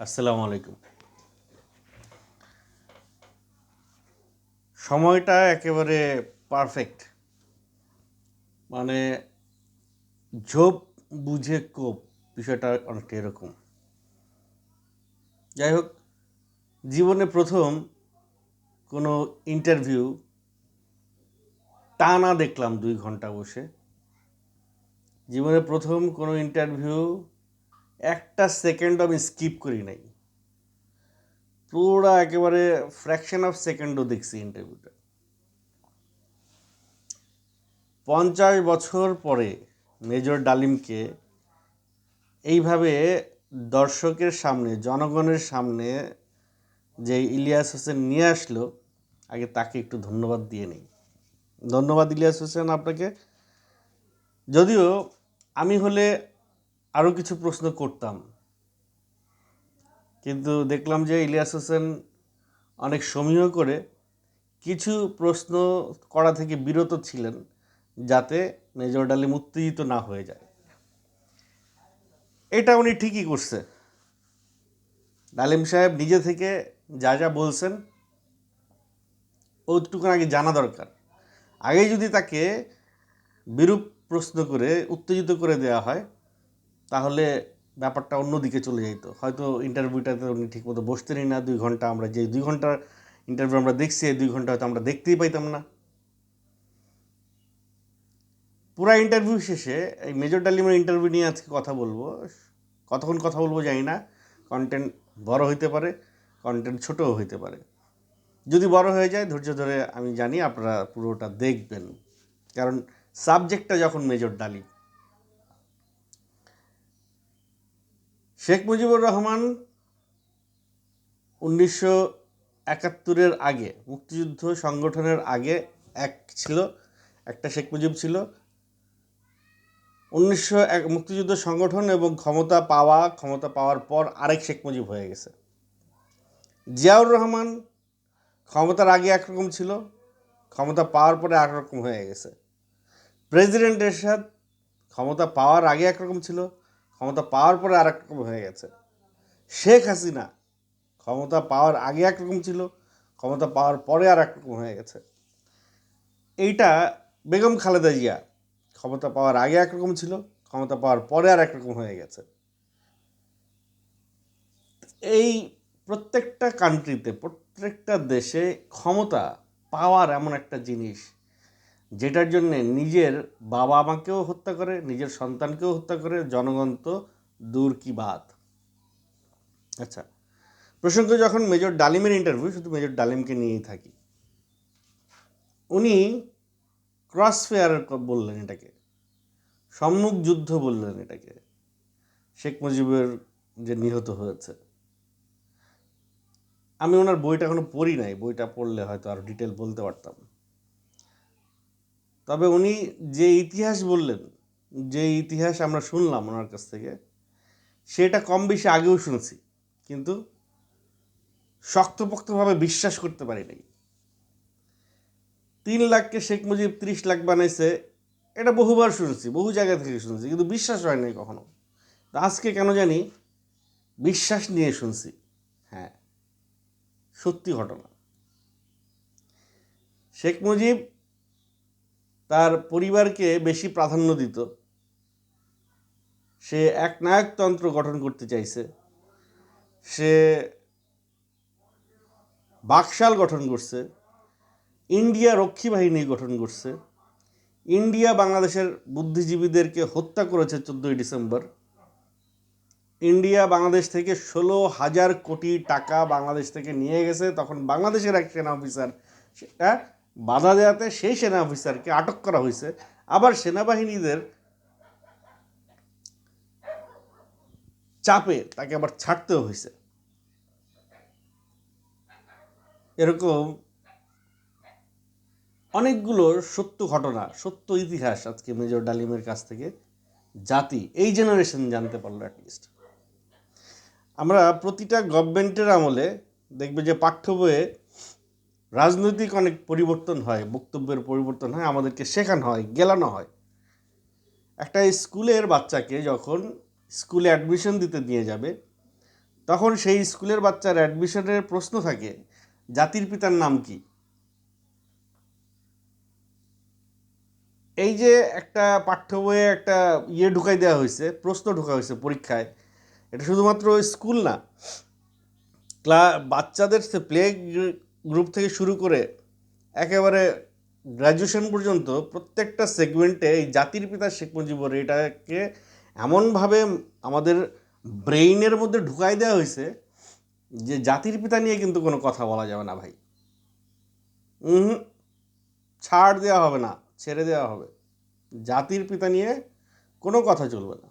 আসসালামু আলাইকুম। সময়টা একেবারে পারফেক্ট, মানে ঝোপ বুঝে কোপ, বিষয়টা অনেকটা এরকম। যাই হোক, জীবনে প্রথম কোনো ইন্টারভিউ টানা দেখলাম 2 ঘন্টা বসে। জীবনে প্রথম কোনো ইন্টারভিউ একটা সেকেন্ড আমি স্কিপ করি নাই, পুরো একেবারে ফ্র্যাকশন অফ সেকেন্ডও দেখছি ইন্টারভিউটা। 50 বছর পরে মেজর ডালিমকে এইভাবে দর্শকের সামনে, জনগণের সামনে যে ইলিয়াস হোসেন নিয়ে আসলো, আগে তাকে একটু ধন্যবাদ দিয়ে নেই। ধন্যবাদ ইলিয়াস হোসেন আপনাকে। যদিও আমি হলে আরও কিছু প্রশ্ন করতাম, কিন্তু দেখলাম যে ইলিয়াস হোসেন অনেক সমীহ করে কিছু প্রশ্ন করা থেকে বিরত ছিলেন, যাতে মেজর ডালিম উত্তেজিত না হয়ে যায়। এটা উনি ঠিকই করছে। ডালিম সাহেব নিজে থেকে যা যা বলছেন ওইটুকুন আগে জানা দরকার। আগে যদি তাকে বিরূপ প্রশ্ন করে উত্তেজিত করে দেওয়া হয়, তাহলে ব্যাপারটা অন্যদিকে চলে যেত। হয়তো ইন্টারভিউটাতে উনি ঠিকমতো বসতেনই না 2 ঘন্টা। আমরা যে 2 ঘন্টার ইন্টারভিউ আমরা দেখছি, এই 2 ঘন্টা হয়তো আমরা দেখতেই পাইতাম না। পুরা ইন্টারভিউ শেষে এই মেজর ডালিমের ইন্টারভিউ নিয়ে আজকে কথা বলবো। কতক্ষণ কথা বলবো জানি না। কন্টেন্ট বড় হইতে পারে, কন্টেন্ট ছোটও হইতে পারে। যদি বড় হয়ে যায়, ধৈর্য ধরে আমি জানি আপনারা পুরোটা দেখবেন, কারণ সাবজেক্টটা যখন মেজর ডালিম। শেখ মুজিবুর রহমান 1971-এর আগে, মুক্তিযুদ্ধ সংগঠনের আগে একটা শেখ মুজিব ছিল। 1901 মুক্তিযুদ্ধ সংগঠন এবং ক্ষমতা পাওয়ার পর আরেক শেখ মুজিব হয়ে গেছে। জিয়াউর রহমান ক্ষমতার আগে একরকম ছিল, ক্ষমতা পাওয়ার পরে একরকম হয়ে গেছে। প্রেসিডেন্ট এরশাদ ক্ষমতা পাওয়ার আগে একরকম ছিল, ক্ষমতা পাওয়ার পরে আর একরকম হয়ে গেছে। শেখ হাসিনা ক্ষমতা পাওয়ার আগে একরকম ছিল, ক্ষমতা পাওয়ার পরে আর একরকম হয়ে গেছে। এইটা বেগম খালেদা জিয়া ক্ষমতা পাওয়ার আগে একরকম ছিল, ক্ষমতা পাওয়ার পরে আর একরকম হয়ে গেছে। এই প্রত্যেকটা কান্ট্রিতে, প্রত্যেকটা দেশে ক্ষমতা পাওয়ার এমন একটা জিনিস, যেটার জন্য নিজের বাবা মাকেও হত্যা করে, নিজের সন্তানকেও হত্যা করে, জনগণ তো দূর কি বাত। আচ্ছা, প্রসঙ্গ যখন মেজর ডালিমের ইন্টারভিউ, শুধু মেজর ডালিমকে নিয়েই থাকি। উনি ক্রস ফেয়ার বললেন এটাকে, সম্মুখ যুদ্ধ বললেন এটাকে, শেখ মুজিবের যে নিহত হয়েছে। আমি ওনার বইটা এখনো পড়ি নাই, বইটা পড়লে হয়তো আরও ডিটেল বলতে পারতাম। তবে উনি যে ইতিহাস বললেন, যে ইতিহাস আমরা শুনলাম ওনার কাছ থেকে, সেটা কম বেশি আগেও শুনছি, কিন্তু শক্তপোক্তভাবে বিশ্বাস করতে পারি নাই। 3 লাখকে শেখ মুজিব 30 লাখ বানাইছে, এটা বহুবার শুনছি, বহু জায়গা থেকে শুনছি, কিন্তু বিশ্বাস হয় নাই কখনো। আজকে কেন জানি বিশ্বাস নিয়ে শুনছি। হ্যাঁ, সত্যি ঘটনা। শেখ মুজিব তার পরিবারকে বেশি প্রাধান্য দিত। সে একনায়কতন্ত্র গঠন করতে চাইছে। সে বাকশাল গঠন করছে, ইন্ডিয়া রক্ষী বাহিনী গঠন করছে। ইন্ডিয়া বাংলাদেশের বুদ্ধিজীবীদেরকে হত্যা করেছে 14ই ডিসেম্বর। ইন্ডিয়া বাংলাদেশ থেকে 16,000 কোটি টাকা বাংলাদেশ থেকে নিয়ে গেছে। তখন বাংলাদেশের এক সেনা অফিসার সেটা বাধা দেওয়াতে সেই সেনা অফিসারকে আটক করা হয়েছে। আবার সেনাবাহিনীদের চাপে তাকে আবার ছাড়তেও হয়েছে। এরকম অনেকগুলো সত্য ঘটনা, সত্য ইতিহাস আজকে মেজর ডালিমের কাছ থেকে জাতি, এই জেনারেশন জানতে পারলো। অ্যাটলিস্ট আমরা প্রতিটা গভর্নমেন্টের আমলে দেখবে যে পাঠ্য বইয়ে রাজনৈতিক অনেক পরিবর্তন হয়, বক্তব্যের পরিবর্তন হয়, আমাদেরকে শেখানো হয়, গেলানো হয়। একটা স্কুলের বাচ্চাকে যখন স্কুলে অ্যাডমিশন দিতে নিয়ে যাবে, তখন সেই স্কুলের বাচ্চার অ্যাডমিশনের প্রশ্ন থাকে জাতির পিতার নাম কি। এই যে একটা পাঠ্য বইয়ে একটা ঢুকাই দেওয়া হয়েছে, প্রশ্ন ঢোকা হয়েছে পরীক্ষায়, এটা শুধুমাত্র স্কুল না, বাচ্চাদের প্লে গ্রুপ থেকে শুরু করে একেবারে গ্র্যাজুয়েশন পর্যন্ত প্রত্যেকটা সেগমেন্টে এই জাতির পিতা শেখ মুজিবুর এটাকে এমনভাবে আমাদের ব্রেইনের মধ্যে ঢুকাই দেওয়া হয়েছে যে জাতির পিতা নিয়ে কিন্তু কোনো কথা বলা যাবে না ভাই। ছাড় দেওয়া হবে না, ছেড়ে দেওয়া হবে, জাতির পিতা নিয়ে কোনো কথা চলবে না,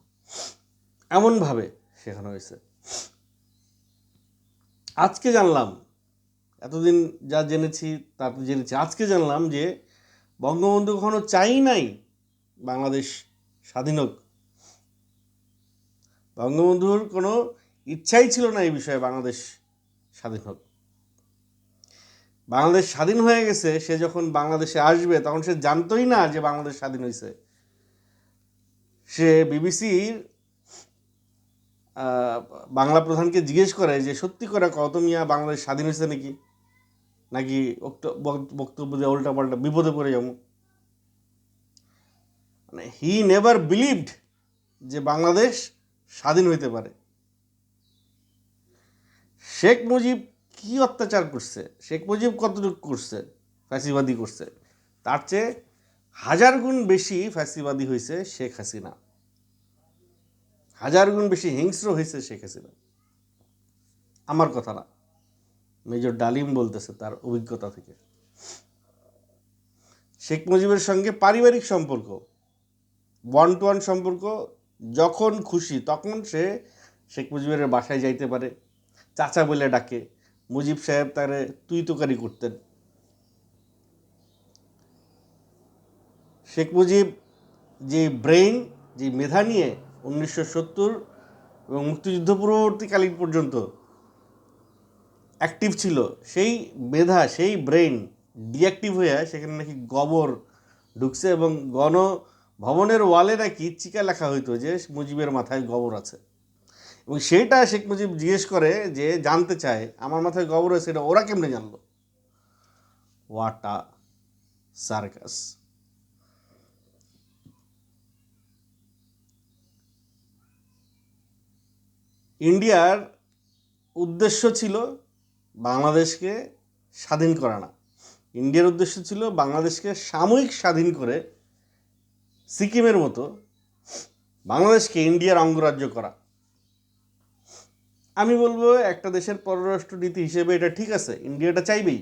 এমনভাবে শেখানো হয়েছে। আজকে জানলাম, এতদিন যা জেনেছি তা জেনেছি, আজকে জানলাম যে বঙ্গবন্ধু কখনো চাই নাই বাংলাদেশ স্বাধীন হোক। বঙ্গবন্ধুর কোনো ইচ্ছাই ছিল না এই বিষয়ে বাংলাদেশ স্বাধীন হোক। বাংলাদেশ স্বাধীন হয়ে গেছে, সে যখন বাংলাদেশে আসবে তখন সে জানতোই না যে বাংলাদেশ স্বাধীন হয়েছে। সে বিবিসির বাংলা প্রধানকে জিজ্ঞেস করে যে সত্যি করে কত মিয়া বাংলাদেশ স্বাধীন হয়েছে নাকি, নাকি বক্তব্য দিয়ে উল্টা পাল্টা বিপদে পড়ে যাবো। মানে হি নেভার বিলিভড যে বাংলাদেশ স্বাধীন হইতে পারে। শেখ মুজিব কি অত্যাচার করছে, শেখ মুজিব কতটুকু করছে, ফ্যাসিবাদী করছে, তার চেয়ে 1000 গুণ বেশি ফ্যাসিবাদী হয়েছে শেখ হাসিনা, 1000 গুণ বেশি হিংস্র হয়েছে শেখ হাসিনা। আমার কথা না, মেজর ডালিম বলতেছে তার অভিজ্ঞতা থেকে। শেখ মুজিবের সঙ্গে পারিবারিক সম্পর্ক, 1-to-1 সম্পর্ক, যখন খুশি তখন সে শেখ মুজিবের বাসায় যাইতে পারে, চাচা বলে ডাকে, মুজিব সাহেব তারে তুই তোকারি করতেন। শেখ মুজিব যে ব্রেইন, যে মেধা নিয়ে 1970 এবং মুক্তিযুদ্ধ পূর্ববর্তীকালীন পর্যন্ত অ্যাক্টিভ ছিল, সেই মেধা, সেই ব্রেইন ডিঅ্যাক্টিভ হয়ে সেখানে নাকি গোবর ঢুকছে এবং গণভবনের ওয়ালে নাকি চিকা লেখা হইতো যে মুজিবের মাথায় গোবর আছে। এবং সেটা শেখ মুজিব জিজ্ঞেস করে, যে জানতে চায় আমার মাথায় গোবর আছে, এটা ওরা কেমনে জানলো। What a circus. ইন্ডিয়ার উদ্দেশ্য ছিল বাংলাদেশকে স্বাধীন করা না, ইন্ডিয়ার উদ্দেশ্য ছিল বাংলাদেশকে সাময়িক স্বাধীন করে সিকিমের মতো বাংলাদেশকে ইন্ডিয়ার অঙ্গরাজ্য করা। আমি বলবো একটা দেশের পররাষ্ট্র নীতি হিসেবে এটা ঠিক আছে, ইন্ডিয়া এটা চাইবেই,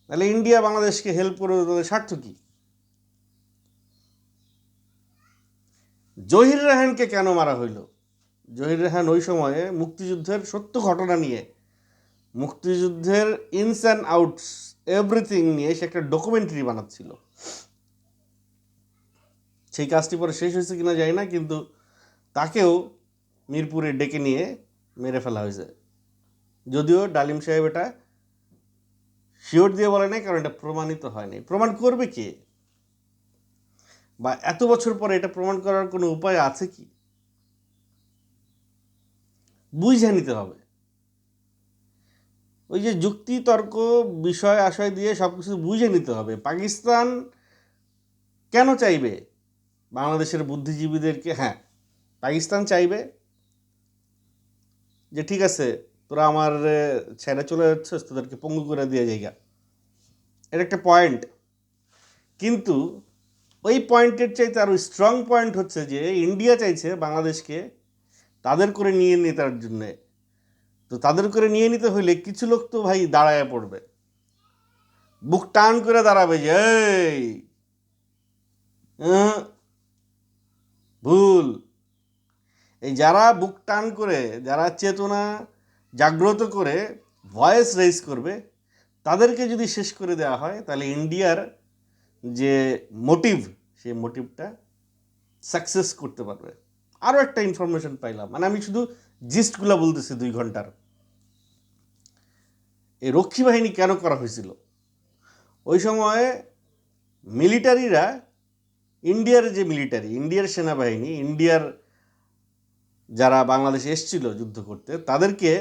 তাহলে ইন্ডিয়া বাংলাদেশকে হেল্প করে, তাদের স্বার্থ কি? জহির রায়হানকে কেন মারা হইল? জহির রায়হান ওই সময়ে মুক্তিযুদ্ধের সত্য ঘটনা নিয়ে, মুক্তিযুদ্ধের ইনস অ্যান্ড আউটস এভরিথিং নিয়ে সে একটা ডকুমেন্টারি বানাচ্ছিল। সেই কাজটি পরে শেষ হয়েছে কিনা জানি না, কিন্তু তাকেও মিরপুরে ডেকে নিয়ে মেরে ফেলা হয়েছে। যদিও ডালিম সাহেব এটা শিওর দিয়ে বলে নাই, কারণ এটা প্রমাণিত হয়নি। প্রমাণ করবে কে? বা এত বছর পরে এটা প্রমাণ করার কোনো উপায় আছে কি? বুঝে নিতে হবে। ওই যে যুক্তি তর্ক বিষয় আশয় দিয়ে সব কিছু বুঝে নিতে হবে। পাকিস্তান কেন চাইবে বাংলাদেশের বুদ্ধিজীবীদেরকে? হ্যাঁ, পাকিস্তান চাইবে যে ঠিক আছে, তোরা আমার ছেড়ে চলে যাচ্ছিস, তোদেরকে পঙ্গু করে দিয়ে জায়গা, এটা একটা পয়েন্ট। কিন্তু ওই পয়েন্টের চাইতে আরও স্ট্রং পয়েন্ট হচ্ছে যে ইন্ডিয়া চাইছে বাংলাদেশকে তাদের করে নিয়ে নিতার জন্যে। তো তাদের করে নিয়ে নিতে হলে কিছু লোক তো ভাই দাঁড়ায় পড়বে, বুক টান করে দাঁড়াবে যে এই ভুল। এই যারা বুক টান করে, যারা চেতনা জাগ্রত করে ভয়েস রেজ করবে, তাদেরকে যদি শেষ করে দেওয়া হয় তাহলে ইন্ডিয়ার যে মোটিভ, সেই মোটিভটা সাকসেস করতে পারবে। আরও একটা ইনফরমেশন পাইলাম, মানে আমি শুধু জিস্টগুলো বলতেছি 2 ঘন্টার। এই রক্ষী বাহিনী কেন করা হয়েছিল? ওই সময়ে মিলিটারিরা, ইন্ডিয়ার যে মিলিটারি, ইন্ডিয়ার সেনাবাহিনী, ইন্ডিয়ার যারা বাংলাদেশে এসেছিল যুদ্ধ করতে, তাদেরকে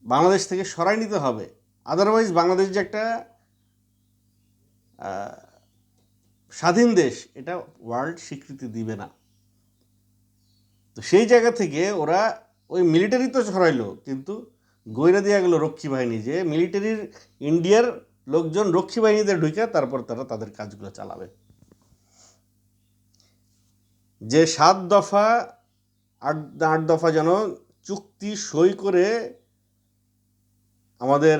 বাংলাদেশ থেকে সরাই নিতে হবে। আদারওয়াইজ বাংলাদেশ যে একটা স্বাধীন দেশ, এটা ওয়ার্ল্ড স্বীকৃতি দিবে না। তো সেই জায়গা থেকে ওরা ওই মিলিটারি তো সরাইলো, কিন্তু গইরা দেওয়া গেল রক্ষী বাহিনী, যে মিলিটারির ইন্ডিয়ার লোকজন রক্ষী বাহিনীতে ঢুকে তারপর তারা তাদের কাজগুলো চালাবে। যে 7 দফা 8 দফা যেন চুক্তি সই করে আমাদের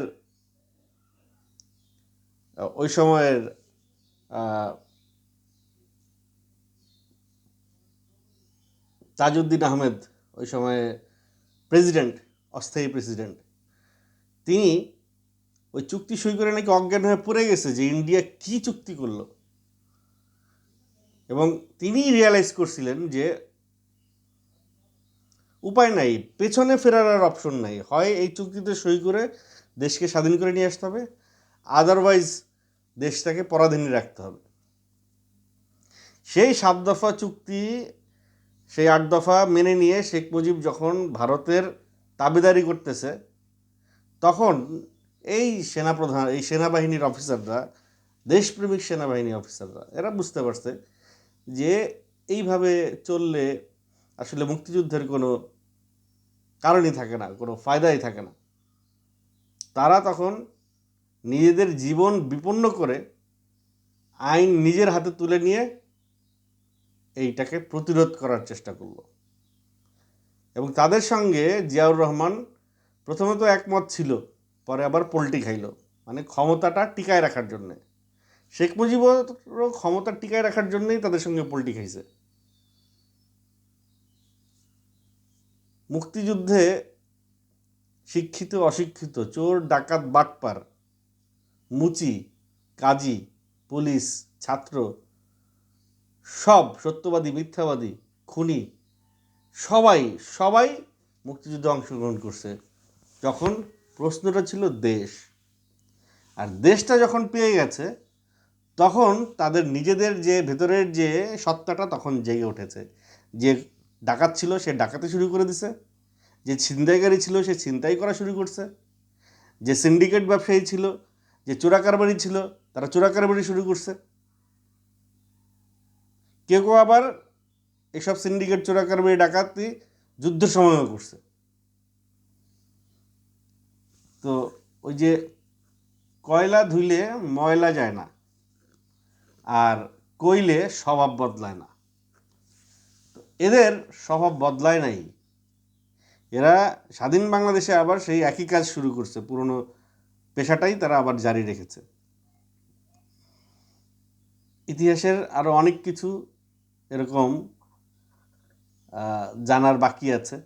ওই সময়ের তাজউদ্দিন আহমেদ, ওই সময়ে প্রেসিডেন্ট, অস্থায়ী প্রেসিডেন্ট, তিনি ওই চুক্তি সই করে নাকি অজ্ঞান হয়ে পড়ে গেছে যে ইন্ডিয়া কি চুক্তি করলো, এবং তিনি রিয়ালাইজ করছিলেন যে উপায় নাই, পেছনে ফেরার আর অপশন নাই, হয় এই চুক্তিতে সই করে দেশকে স্বাধীন করে নিয়ে আসতে হবে, আদারওয়াইজ দেশটাকে পরাধীনে রাখতে হবে। সেই 7 দফা চুক্তি, সেই 8 দফা মেনে নিয়ে শেখ মুজিব যখন ভারতের তাবেদারি করতেছে, তখন এই সেনাপ্রধান, এই সেনাবাহিনীর অফিসাররা, দেশপ্রেমিক সেনাবাহিনী অফিসাররা, এরা বুঝতে পারছে যে এইভাবে চললে আসলে মুক্তিযুদ্ধের কোনো কারণই থাকে না, কোনো ফায়দাই থাকে না। তারা তখন নিজেদের জীবন বিপন্ন করে আইন নিজের হাতে তুলে নিয়ে এইটাকে প্রতিরোধ করার চেষ্টা করলো। এবং তাদের সঙ্গে জিয়াউর রহমান প্রথমে তো একমত ছিল, পরে আবার পল্টি খাইল, মানে ক্ষমতাটা টিকায় রাখার জন্যে। শেখ মুজিবুরও ক্ষমতা টিকায় রাখার জন্যই তাদের সঙ্গে পল্টি খাইছে। মুক্তিযুদ্ধে শিক্ষিত অশিক্ষিত, চোর ডাকাত বাটপার, মুচি, কাজী, পুলিশ, ছাত্র, সব সত্যবাদী মিথ্যাবাদী, খুনি, সবাই সবাই মুক্তিযুদ্ধে অংশগ্রহণ করছে। যখন প্রশ্নটা ছিল দেশ, আর দেশটা যখন পেয়ে গেছে, তখন তাদের নিজেদের যে ভেতরের যে সত্তাটা তখন জেগে উঠেছে। যে ডাকাত ছিল সে ডাকাতি শুরু করে দিছে, যে ছিনতাইকারী ছিল সে ছিনতাই করা শুরু করছে, যে সিন্ডিকেট ব্যবসায়ী ছিল, যে চোরাকারবারি ছিল, তারা চোরাকারবারি শুরু করছে। কেউ কেউ আবার এসব সিন্ডিকেট, চোরাকারবারি, ডাকাতি যুদ্ধের সময়ও করছে। তো ওই যে কয়লা ধুইলে ময়লা যায় না, আর কইলে স্বভাব বদলায় না, এদের স্বভাব বদলায় নাই। এরা স্বাধীন বাংলাদেশে আবার সেই একই কাজ শুরু করছে, পুরনো পেশাটাই তারা আবার জারি রেখেছে। ইতিহাসের আরও অনেক কিছু এরকম জানার বাকি আছে,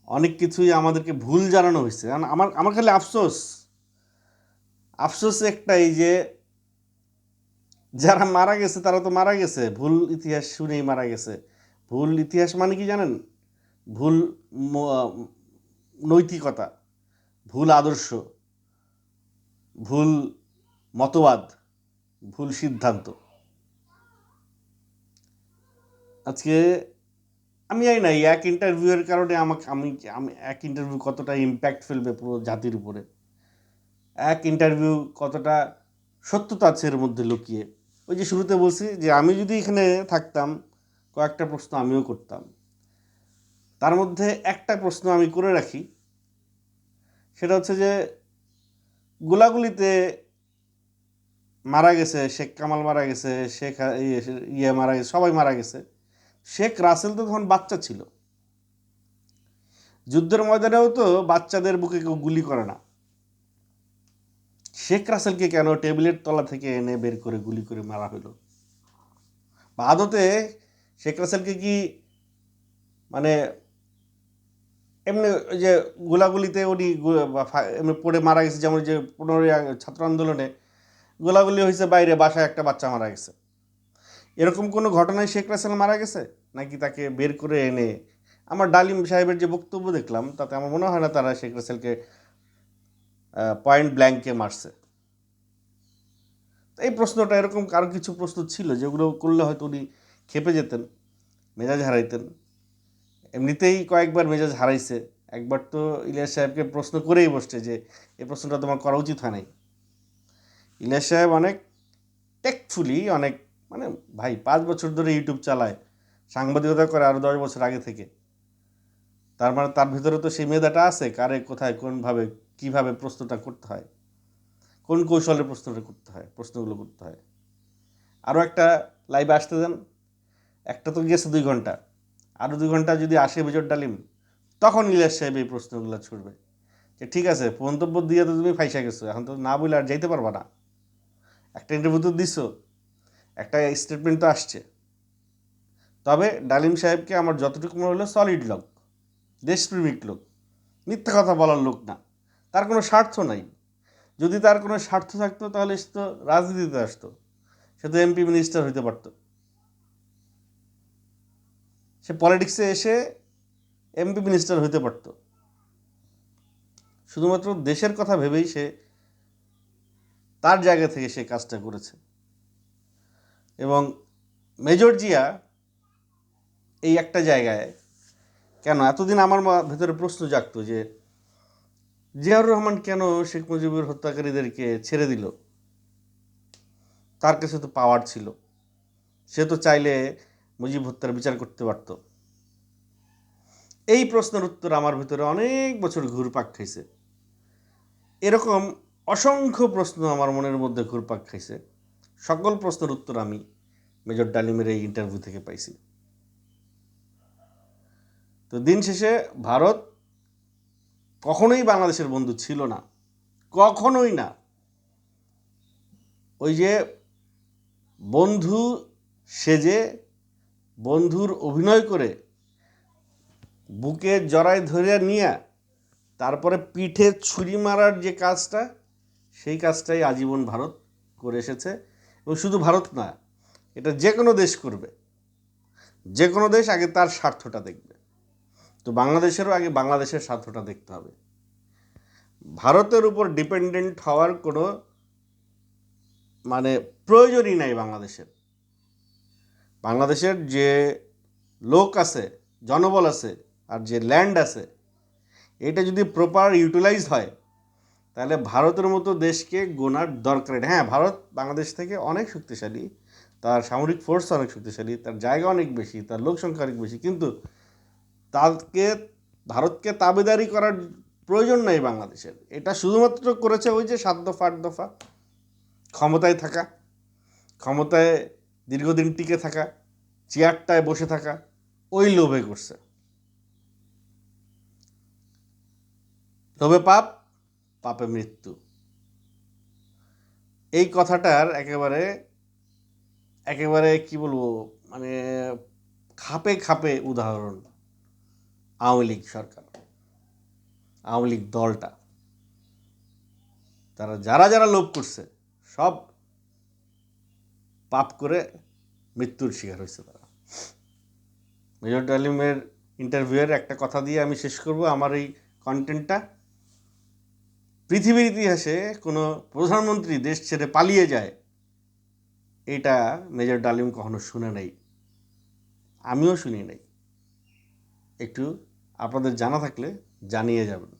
অনেক কিছুই আমাদেরকে ভুল জানানো হয়েছে। আমার আমার খালি আফসোস একটাই, যে যারা মারা গেছে তারা তো মারা গেছে, ভুল ইতিহাস শুনেই মারা গেছে। ভুল ইতিহাস মানে কি জানেন? ভুল নৈতিকতা, ভুল আদর্শ, ভুল মতবাদ, ভুল সিদ্ধান্ত। আজকে আমি জানি না এই এক ইন্টারভিউয়ের কারণে আমি এক ইন্টারভিউ কতটা ইম্প্যাক্ট ফেলবে পুরো জাতির উপরে, এক ইন্টারভিউ কতটা সত্যতা আছে এর মধ্যে লুকিয়ে। ওই যে শুরুতে বলছি যে আমি যদি এখানে থাকতাম, কয়েকটা প্রশ্ন আমিও করতাম। তার মধ্যে একটা প্রশ্ন আমি করে রাখি, সেটা হচ্ছে যে গোলাগুলিতে মারা গেছে, শেখ কামাল মারা গেছে, শেখ মারা গেছে, সবাই মারা গেছে। শেখ রাসেল তো তখন বাচ্চা ছিল। যুদ্ধের ময়দানেও তো বাচ্চাদের বুকে কেউ গুলি করে না। শেখ রাসেলকে কেন টেবিলের তলা থেকে এনে বের করে গুলি করে মারা হলো? বা আদতে শেখ রাসেলকে কি মানে এমনি ওই যে গোলাগুলিতে উনি এমনি পড়ে মারা গেছে, যেমন যে 15 ছাত্র আন্দোলনে গোলাগুলি হয়েছে বাইরে, বাসায় একটা বাচ্চা মারা গেছে, এরকম কোনো ঘটনায় শেখ রাসেল মারা গেছে? নাকি তাকে বের করে এনে, আমার ডালিম সাহেবের যে বক্তব্য দেখলাম তাতে আমার মনে হয় না তারা শেখ রাসেলকে পয়েন্ট ব্ল্যাঙ্কে মারছে। এই প্রশ্নটা, এরকম কারো কিছু প্রশ্ন ছিল যেগুলো করলে হয়তো উনি খেপে যেতেন। মেজাজ হারাইতেন। এমনিতেই কয়েকবার মেজাজ হারাইছে। একবার তো ইলিয়াস সাহেবকে প্রশ্ন করেই বসছে যে এই প্রশ্নটা তোমার করা উচিত হয় নাই। ইলিয়াস সাহেব অনেক টেকফুলি, অনেক মানে ভাই 5 বছর ধরে ইউটিউব চালায়, সাংবাদিকতা করে আরও 10 বছর আগে থেকে। তার মানে তার ভিতরে তো সেই মেধাটা আছে, কারে কোথায় কোনভাবে কীভাবে প্রশ্নটা করতে হয়, কোন কৌশলে প্রশ্নগুলো করতে হয়। আরও একটা লাইভে আসতে দেন, একটা তো গেছে 2 ঘন্টা, আরও 2 ঘন্টা যদি আসে মেজর ডালিম, তখন ইলিয়াস সাহেব এই প্রশ্নগুলো ছুড়বে যে ঠিক আছে মন্তব্য দিয়ে তো তুমি ফাইসা গেছো, এখন তো না বলে আর যাইতে পারবা না, একটা ইন্টারভিউ তো দিছো, একটা স্টেটমেন্ট তো আসছে। তবে ডালিম সাহেবকে আমার যতটুকু মনে হলো সলিড লোক, দেশপ্রেমিক লোক, মিথ্যা কথা বলার লোক না, তার কোনো স্বার্থ নাই। যদি তার কোনো স্বার্থ থাকতো তাহলে সে তো রাজনীতিতে আসতো, সে তো এমপি মিনিস্টার হইতে পারত। সে পলিটিক্সে এসে এমপি মিনিস্টার হইতে পারত। শুধুমাত্র দেশের কথা ভেবেই সে তার জায়গা থেকে সে কাজটা করেছে। এবং মেজর জিয়া এই একটা জায়গায় কেন এতদিন আমার ভেতরে প্রশ্ন জাগতো যে জিয়াউর রহমান কেন শেখ মুজিবুর হত্যাকারীদেরকে ছেড়ে দিল? তার কাছে তো পাওয়ার ছিল, সে তো চাইলে মুজিব হত্যার বিচার করতে পারত। এই প্রশ্নের উত্তর আমার ভিতরে অনেক বছর ঘুরপাক খাইছে। এরকম অসংখ্য প্রশ্ন আমার মনের মধ্যে ঘুরপাক খাইছে। সকল প্রশ্নের উত্তর আমি মেজর ডালিমের এই ইন্টারভিউ থেকে পাইছি। তো দিন শেষে ভারত কখনোই বাংলাদেশের বন্ধু ছিল না, কখনোই না। ওই যে বন্ধু সেজে, বন্ধুর অভিনয় করে বুকে জড়ায় ধরে নিয়ে তারপরে পিঠে ছুরি মারার যে কাজটা, সেই কাজটাই আজীবন ভারত করে এসেছে। এবং শুধু ভারত না, এটা যে কোনো দেশ করবে। যে কোনো দেশ আগে তার স্বার্থটা দেখবে। তো বাংলাদেশেরও আগে বাংলাদেশের স্বার্থটা দেখতে হবে। ভারতের উপর ডিপেন্ডেন্ট হওয়ার কোনো মানে প্রয়োজনই নাই বাংলাদেশের। বাংলাদেশের যে লোক আছে, জনবল আছে, আর যে ল্যান্ড আছে, এটা যদি প্রপার ইউটিলাইজ হয় তাহলে ভারতের মতো দেশকে গোনার দরকার নেই। হ্যাঁ, ভারত বাংলাদেশ থেকে অনেক শক্তিশালী, তার সামরিক ফোর্স অনেক শক্তিশালী, তার জায়গা অনেক বেশি, তার লোক সংখ্যা অনেক বেশি, কিন্তু ভারতকে তাবেদারি করার প্রয়োজন নেই বাংলাদেশের। এটা শুধুমাত্র করেছে ওই যে 7 দফা 8 দফা, ক্ষমতায় থাকা, ক্ষমতায় দীর্ঘদিন টিকে থাকা, চেয়ারটায় বসে থাকা, ওই লোভে করছে। লোভে পাপ, পাপে মৃত্যু। এই কথাটার একেবারে একেবারে কি বলবো, মানে খাপে খাপে উদাহরণ আওয়ামী লীগ সরকার, আওয়ামী লীগ দলটা। তারা যারা যারা লোভ করছে সব পাপ করে মৃত্যুর শিকার হয়েছে তারা। মেজর ডালিমের ইন্টারভিউয়ের একটা কথা দিয়ে আমি শেষ করব আমার এই কন্টেন্টটা। পৃথিবীর ইতিহাসে কোনো প্রধানমন্ত্রী দেশ ছেড়ে পালিয়ে যায়, এটা মেজর ডালিম কখনো শুনে নাই, আমিও শুনি নাই। একটু আপনাদের জানা থাকলে জানিয়ে যাবেন।